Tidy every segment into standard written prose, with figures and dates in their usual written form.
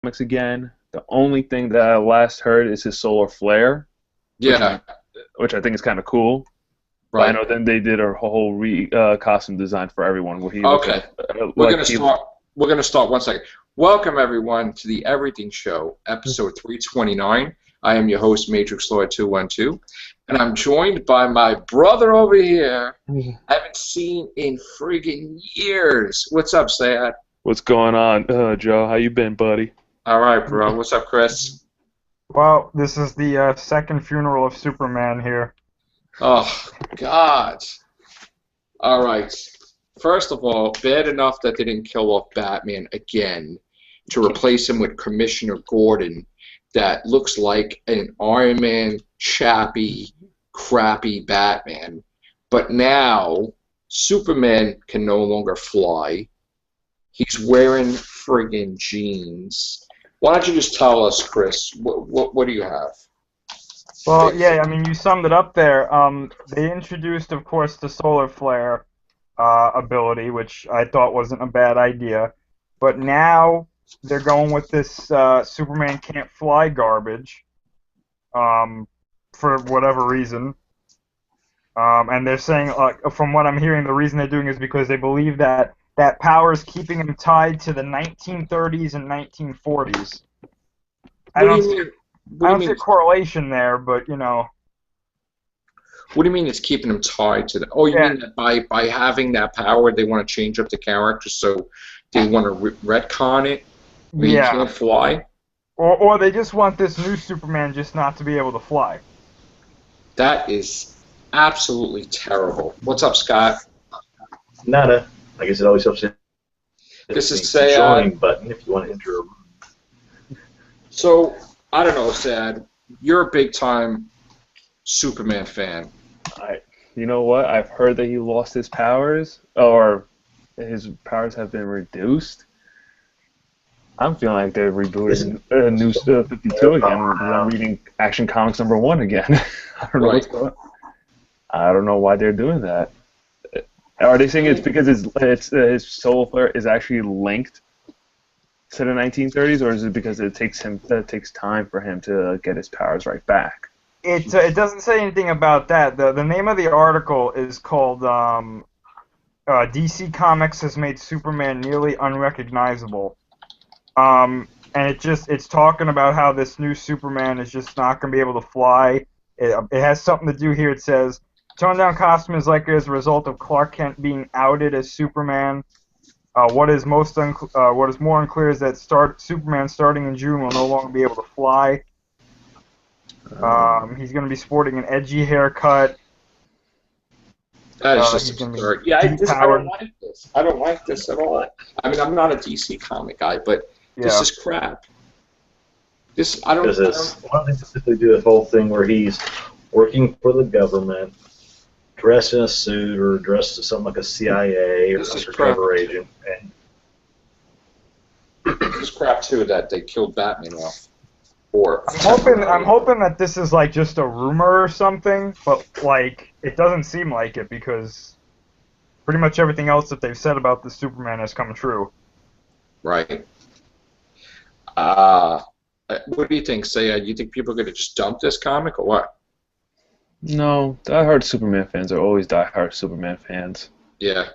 comics again. The only thing that I last heard is his solar flare, Yeah, which I think is kind of cool. But I right. know then they did a whole costume design for everyone where he looks Okay. We're like gonna he. start. We're gonna start 1 second. Welcome everyone to the Everything Show, episode 329. I am your host, Matrixlord212, and I'm joined by my brother over here. I haven't seen in friggin' years. What's up, Sejad? What's going on, Joe? How you been, buddy? All right, bro. What's up, Chris? Well, this is the second funeral of Superman here. Oh, God. All right. First of all, bad enough that they didn't kill off Batman again to replace him with Commissioner Gordon that looks like an Iron Man, chappy, crappy Batman. But now, Superman can no longer fly. He's wearing friggin' jeans. Why don't you just tell us, Chris, what do you have? Well, yeah, I mean, you summed it up there. They introduced, of course, the solar flare ability, which I thought wasn't a bad idea. But now they're going with this Superman can't fly garbage for whatever reason. And they're saying, from what I'm hearing, the reason they're doing it is because they believe that that power is keeping him tied to the 1930s and 1940s. I don't see a correlation there, but, you know. What do you mean it's keeping him tied to the... Oh, you mean that by having that power, they want to change up the character, so they want to retcon it? Where he can't fly? Or they just want this new Superman just not to be able to fly. That is absolutely terrible. What's up, Scott? Nada. I guess it always helps you. This is the Sejad. join button if you want to enter a room. So, I don't know, Sejad. You're a big-time Superman fan. You know what? I've heard that he lost his powers, or his powers have been reduced. I'm feeling like they're rebooting New 52 again. I'm reading Action Comics #1 again. I don't know what's going on. I don't know why they're doing that. Are they saying it's because his solar flare is actually linked to the 1930s, or is it because it takes time for him to get his powers right back? It doesn't say anything about that. The name of the article is called DC Comics has made Superman nearly unrecognizable. And it's talking about how this new Superman is just not going to be able to fly. It has something to do here. It says, toned down costume is likely as a result of Clark Kent being outed as Superman. What is more unclear is that Superman starting in June will no longer be able to fly. He's going to be sporting an edgy haircut. That is just absurd. Yeah, I don't like this. I don't like this at all. I mean, I'm not a DC comic guy, but this is crap. Why don't they simply do the whole thing where he's working for the government, dressed in a suit or dressed as something like a CIA or undercover agent? And this crap too that they killed Batman off. I'm hoping that this is like just a rumor or something, but like it doesn't seem like it because pretty much everything else that they've said about the Superman has come true. Right. What do you think, Sejad? You think people are going to just dump this comic or what? No, diehard Superman fans are always diehard Superman fans. Yeah.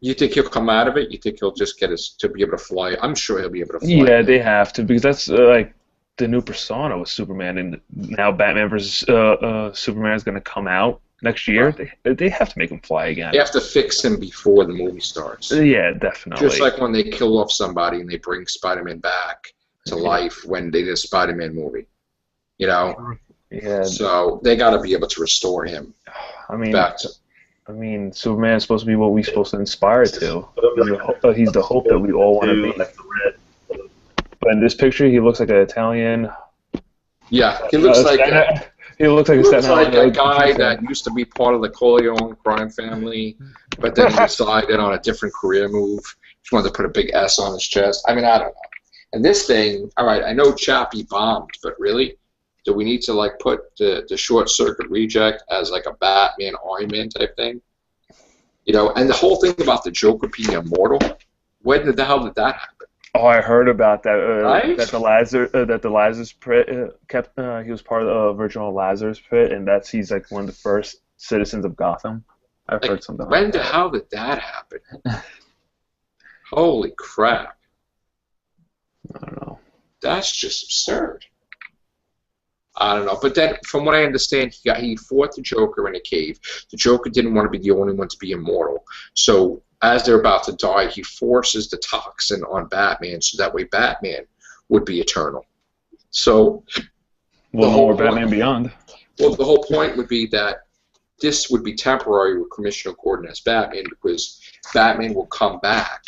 You think he'll come out of it? You think he'll just get to be able to fly? I'm sure he'll be able to fly. Yeah, they have to, because that's like the new persona with Superman, and now Batman vs. Superman is going to come out next year. They have to make him fly again. They have to fix him before the movie starts. Yeah, definitely. Just like when they kill off somebody and they bring Spider-Man back to life when they did a Spider-Man movie. You know? Yeah. So they got to be able to restore him. I mean, Superman is supposed to be what we're supposed to inspire to. He's the hope that we all want to be. But in this picture, he looks like an Italian. Yeah, he looks like a guy that used to be part of the Corleone crime family, but then he decided on a different career move. He wanted to put a big S on his chest. I mean, I don't know. And this thing, all right, I know Chappie bombed, but really, do we need to like put the Short Circuit Reject as like a Batman, Iron Man type thing? You know, and the whole thing about the Joker being immortal, when the hell did that happen? Oh, I heard about that. Right? That the Lazarus Pit kept. He was part of the original Lazarus Pit, and he's like one of the first citizens of Gotham. I've Like, heard something when like the that. hell did that happen? Holy crap. I don't know. That's just absurd. I don't know. But then, from what I understand, he fought the Joker in a cave. The Joker didn't want to be the only one to be immortal. So, as they're about to die, he forces the toxin on Batman so that way Batman would be eternal. So, Well, the no whole more point- Batman Beyond. Well, the whole point would be that this would be temporary with Commissioner Gordon as Batman because Batman will come back,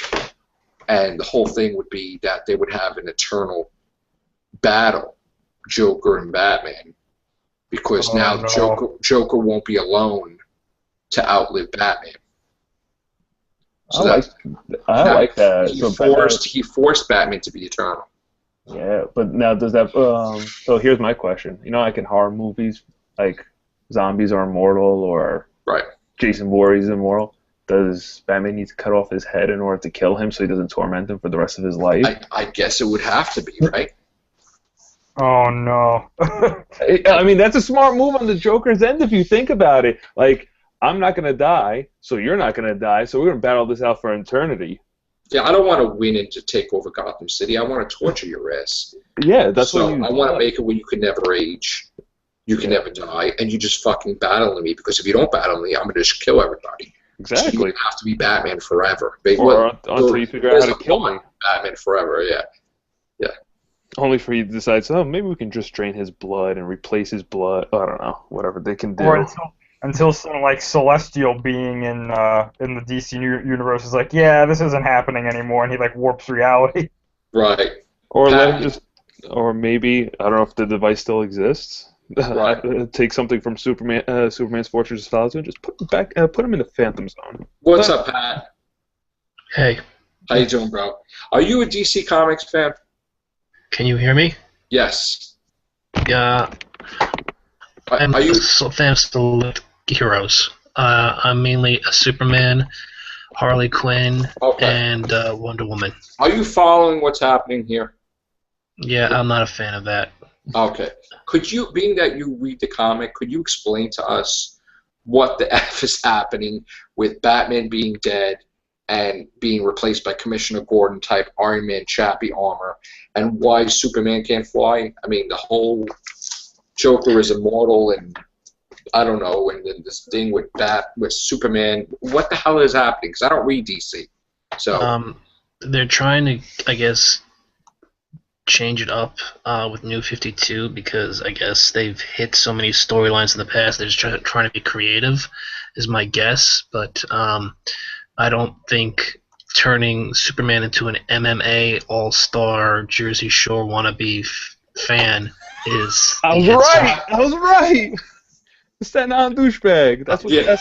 and the whole thing would be that they would have an eternal battle, Joker and Batman, because now no. Joker won't be alone to outlive Batman. So I like that. He forced Batman to be eternal. Yeah, but now does that? So here's my question. You know, like in horror movies, like zombies are immortal or Right. Jason Voorhees is immortal. Does Batman need to cut off his head in order to kill him so he doesn't torment him for the rest of his life? I guess it would have to be, right? Oh no. I mean, that's a smart move on the Joker's end if you think about it. Like, I'm not going to die, so you're not going to die, so we're going to battle this out for eternity. Yeah, I don't want to win and to take over Gotham City. I want to torture your ass. Yeah, that's So what you I want to make it where you can never age, you can never die, and you just fucking battle me. Because if you don't battle me, I'm gonna just kill everybody. So Exactly. you have to be Batman forever. Or until you figure out how to kill me. Batman forever, yeah. Only for you to decide, so maybe we can just drain his blood and replace his blood. I don't know, whatever they can do. Or until some like celestial being in the DC universe is like, yeah, this isn't happening anymore, and he like warps reality. Right. Or let him just, or maybe, I don't know if the device still exists. Right. Take something from Superman's Fortress of Solitude, just put him in the Phantom Zone. What's up, Pat? Hey, How you doing, bro? Are you a DC Comics fan? can you hear me? Yes. Yeah, I'm Are you? a fan of select heroes. I'm mainly a Superman, Harley Quinn, Okay. and Wonder Woman. Are you following what's happening here? Yeah, I'm not a fan of that. Okay. Could you, being that you read the comic, could you explain to us what the F is happening with Batman being dead and being replaced by Commissioner Gordon type Iron Man Chappie armor, and why Superman can't fly? I mean, the whole Joker is immortal, and I don't know, and then this thing with Superman. What the hell is happening? Because I don't read DC. So They're trying to, I guess, change it up with New 52 because I guess they've hit so many storylines in the past. They're just trying to be creative, is my guess. But I don't think turning Superman into an MMA all-star Jersey Shore wannabe fan is. I was right. It's that non-douchebag. That's what. yeah.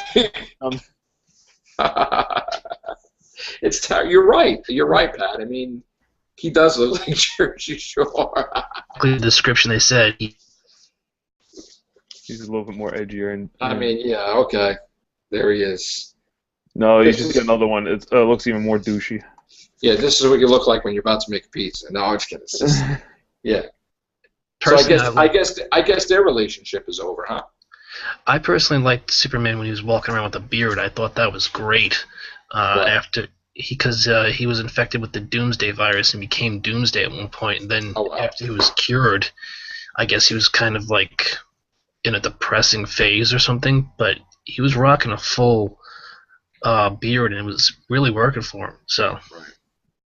That's, You're right. You're right, Pat. I mean, he does look like Jersey Shore. The description they said. he's a little bit more edgier and. I mean, yeah, okay. There he is. No, you This just is- get another one. It looks even more douchey. Yeah, this is what you look like when you're about to make a pizza. No, I'm just kidding. It's just- yeah. So Personally, I guess their relationship is over, huh? I personally liked Superman when he was walking around with a beard. I thought that was great. Right. Because he was infected with the Doomsday virus and became Doomsday at one point, and then Oh, wow. after he was cured, I guess he was kind of like in a depressing phase or something. But he was rocking a full beard, and it was really working for him. So Right.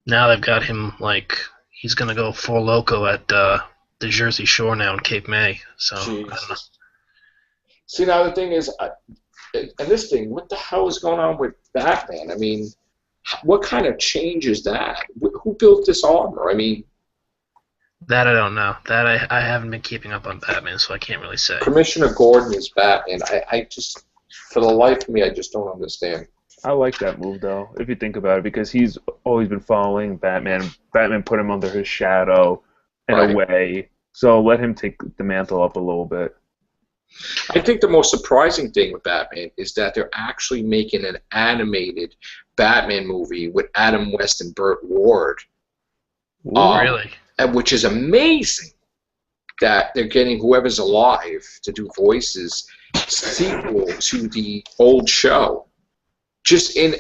now they've got him like he's gonna go full loco at the Jersey Shore now in Cape May. So I don't know. Jesus. See, now the thing is, and this thing, what the hell is going on with Batman? I mean, what kind of change is that? Who built this armor? I mean, That I don't know. That I haven't been keeping up on Batman, so I can't really say. Commissioner Gordon is Batman. I just, for the life of me, I just don't understand. I like that move though, if you think about it, because he's always been following Batman. Batman put him under his shadow in Right. a way, so let him take the mantle up a little bit. I think the most surprising thing with Batman is that they're actually making an animated Batman movie with Adam West and Burt Ward Really? And which is amazing that they're getting whoever's alive to do voices sequel to the old show, just in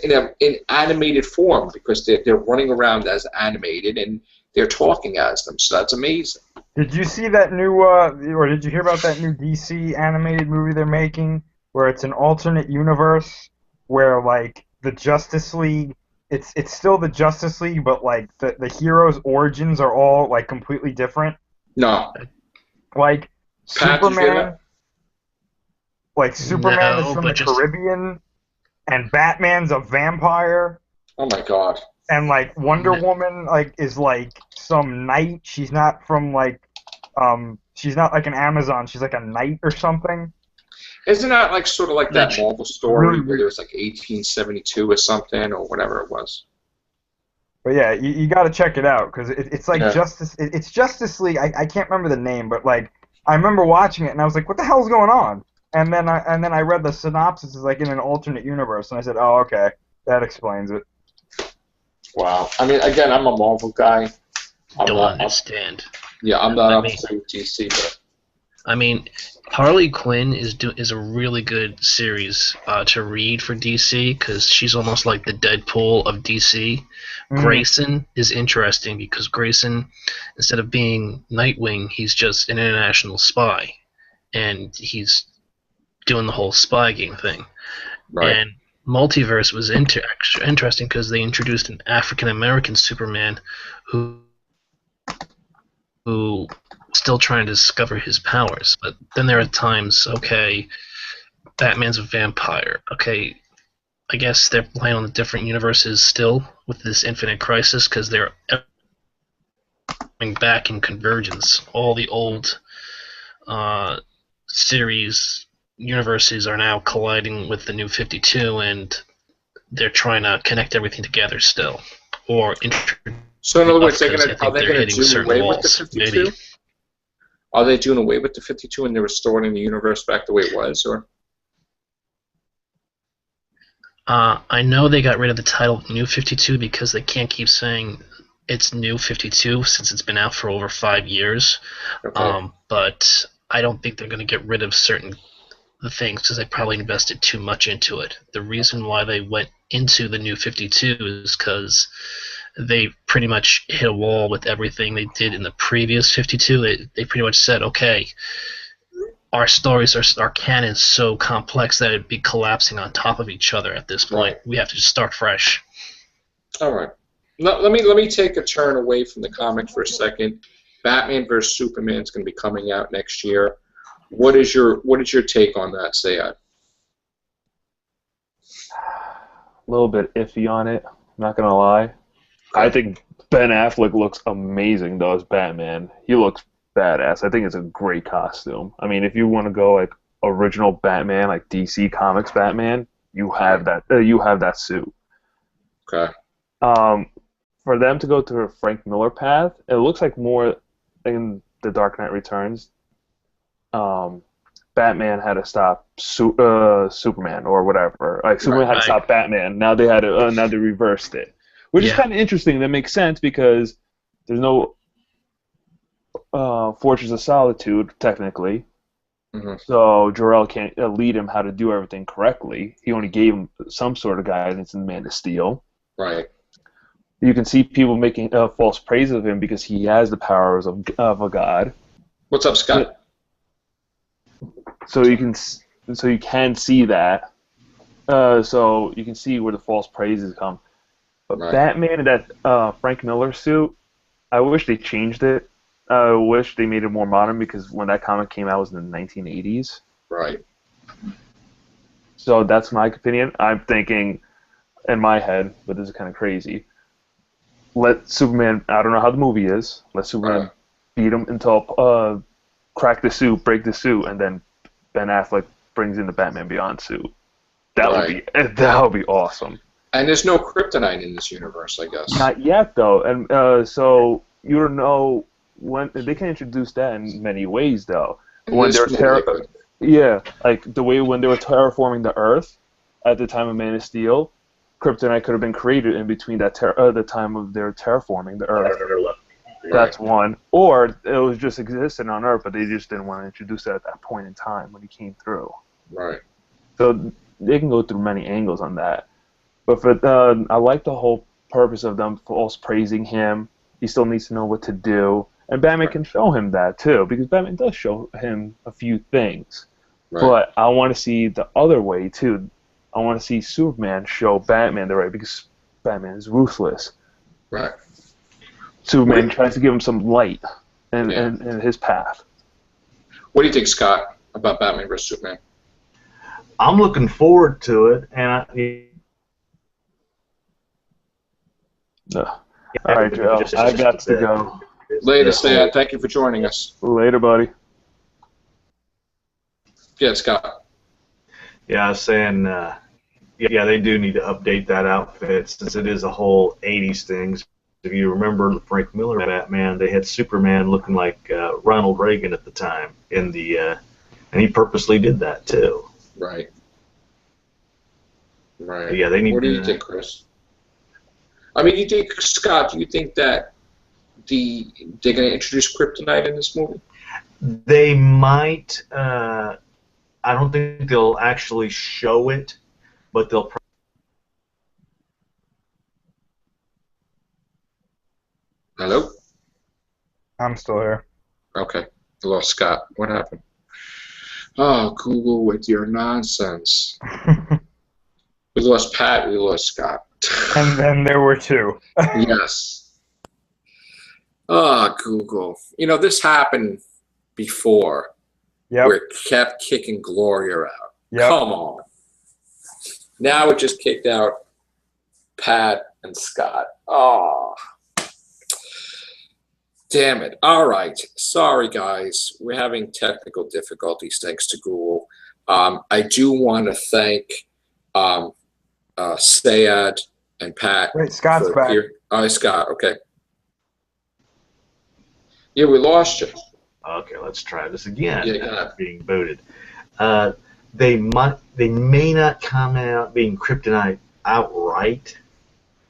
animated form, because they're running around as animated and they're talking as them. So that's amazing. Did you see that new, or did you hear about that new DC animated movie they're making, where it's an alternate universe where like the Justice League, it's still the Justice League, but like the heroes' origins are all like completely different. No. Like Pat, did you hear Superman, that? like Superman is No, from but the just- Caribbean, and Batman's a vampire. Oh my God. And like Wonder Woman like is like some knight. She's not from like she's not like an Amazon. She's like a knight or something. Isn't that like sort of like that That's Marvel story really where there was like 1872 or something or whatever it was? But yeah, you got to check it out because it's like Yeah. It's Justice League. I can't remember the name, but like I remember watching it and I was like, what the hell's going on? And then I read the synopsis is like in an alternate universe and I said, oh okay, that explains it. Wow. I mean, again, I'm a Marvel guy. Don't understand. I'm not I up mean- to DC, but I mean, Harley Quinn is a really good series to read for DC because she's almost like the Deadpool of DC. Grayson is interesting because Grayson, instead of being Nightwing, he's just an international spy, and he's doing the whole spy game thing. right. And Multiverse was interesting because they introduced an African American Superman who still trying to discover his powers. But then there are times, okay, Batman's a vampire. Okay, I guess they're playing on the different universes still with this Infinite Crisis because they're coming back in convergence. All the old series universes are now colliding with the new 52, and they're trying to connect everything together still. Or So in other words, because I are think they they're going to hitting do certain away with the walls, 52? maybe. Are they doing away with the 52 and they're restoring the universe back the way it was, or? I know they got rid of the title New 52 because they can't keep saying it's New 52 since it's been out for over 5 years. Okay. But I don't think they're going to get rid of certain things because they probably invested too much into it. The reason why they went into the New 52 is because they pretty much hit a wall with everything they did in the previous 52. They pretty much said, okay, our stories our canon's so complex that it'd be collapsing on top of each other at this point. Right. We have to just start fresh. All right. Let me take a turn away from the comics for a second. Batman vs Superman is going to be coming out next year. What is your take on that, Sejad? A little bit iffy on it. I'm not gonna lie. I think Ben Affleck looks amazing though as Batman. He looks badass. I think it's a great costume. I mean, if you want to go like original Batman, like DC Comics Batman, you have that. You have that suit. Okay. For them to go to a Frank Miller path, it looks like more in The Dark Knight Returns. Batman had to stop Superman or whatever. Like Superman had to stop Batman. Now they had to. Now they reversed it, which is kind of interesting. That makes sense because there's no Fortress of Solitude technically. Mm-hmm. So Jor-El can't lead him how to do everything correctly. He only gave him some sort of guidance in Man of Steel. Right. You can see people making false praise of him because he has the powers of a god. What's up, Scott? So you can see that. So you can see where the false praises come. But Batman in that Frank Miller suit, I wish they changed it. I wish they made it more modern because when that comic came out, it was in the 1980s. Right. So that's my opinion. I'm thinking, in my head, but this is kind of crazy. Let Superman. I don't know how the movie is. Let Superman beat him until crack the suit, break the suit, and then Ben Affleck brings in the Batman Beyond suit. That would be awesome. And there's no kryptonite in this universe, I guess. Not yet, though, and so you don't know when they can introduce that in many ways, though. When they're like the way when they were terraforming the Earth at the time of Man of Steel, kryptonite could have been created in between that the time of their terraforming the Earth. That's one. Or it was just existing on Earth, but they just didn't want to introduce it at that point in time when he came through. Right. So they can go through many angles on that. But I like the whole purpose of them false praising him. He still needs to know what to do. And Batman can show him that, too, because Batman does show him a few things. Right. But I want to see the other way, too. I want to see Superman show Batman the right, because Batman is ruthless. Right. Superman tries to give him some light in his path. What do you think, Scott, about Batman vs. Superman? I'm looking forward to it, and all right, Joe. I got to go. Later, Sejad. Thank you for joining us. Later, buddy. Yeah, Scott. Yeah, I was saying, yeah, they do need to update that outfit since it is a whole 80s thing. If you remember the Frank Miller Batman, they had Superman looking like Ronald Reagan at the time in the, and he purposely did that too. Right. Right. But yeah, they need. What do you think, Chris? I mean, Scott, do you think that they're going to introduce kryptonite in this movie? They might. I don't think they'll actually show it, but they'll. Hello? I'm still here. Okay. I lost Scott. What happened? Oh, Google with your nonsense. We lost Pat. We lost Scott. And then there were two. Yes. Oh, Google. You know, this happened before. Yep. Where it kept kicking Gloria out. Yep. Come on. Now it just kicked out Pat and Scott. Oh. Damn it. All right. Sorry, guys. We're having technical difficulties thanks to Google. I do want to thank Sejad and Pat. Wait, Scott's back. Here. Oh, Scott. Okay. Yeah, we lost you. Okay, let's try this again. Yeah, being booted. They may not come out being kryptonite outright,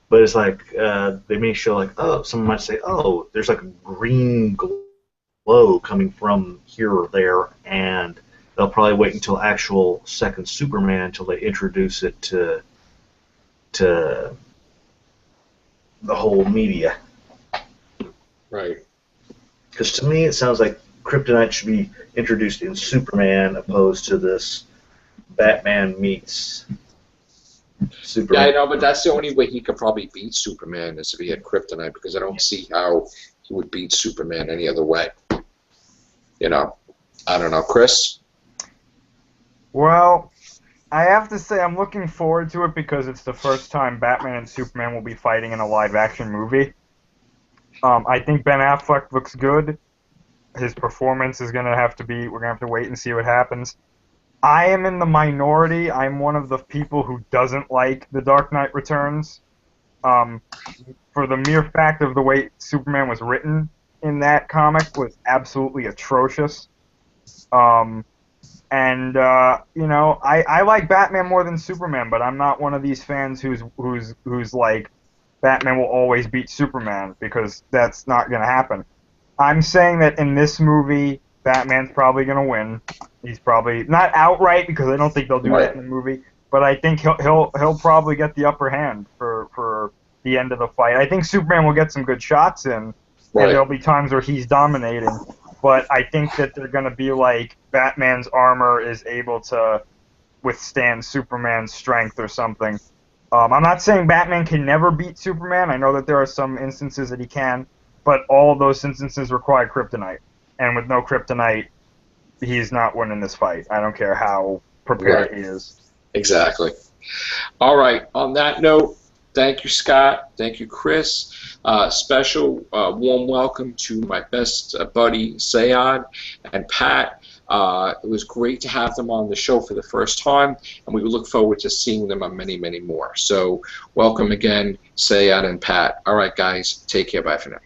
but it's like they may show like, oh, someone might say, oh, there's like a green glow coming from here or there, and they'll probably wait until actual second Superman until they introduce it to the whole media. Right. Because to me, it sounds like kryptonite should be introduced in Superman opposed to this Batman meets Superman. Yeah, I know, but that's the only way he could probably beat Superman is if he had kryptonite, because I don't see how he would beat Superman any other way. You know, I don't know. Chris? Well, I have to say I'm looking forward to it because it's the first time Batman and Superman will be fighting in a live-action movie. I think Ben Affleck looks good. His performance is going to have to be, we're going to have to wait and see what happens. I am in the minority. I'm one of the people who doesn't like The Dark Knight Returns. For the mere fact of the way Superman was written in that comic was absolutely atrocious. You know, I like Batman more than Superman, but I'm not one of these fans who's like, Batman will always beat Superman, because that's not going to happen. I'm saying that in this movie, Batman's probably going to win. He's probably not outright, because I don't think they'll do that in the movie, but I think he'll probably get the upper hand for the end of the fight. I think Superman will get some good shots in, and there'll be times where he's dominating. But I think that they're going to be like Batman's armor is able to withstand Superman's strength or something. I'm not saying Batman can never beat Superman. I know that there are some instances that he can, but all of those instances require kryptonite. And with no kryptonite, he's not winning this fight. I don't care how prepared he is. Exactly. All right. On that note, thank you, Scott. Thank you, Chris. Special warm welcome to my best buddy, Sejad and Pat. It was great to have them on the show for the first time, and we look forward to seeing them on many, many more. So welcome again, Sejad and Pat. All right, guys. Take care. Bye for now.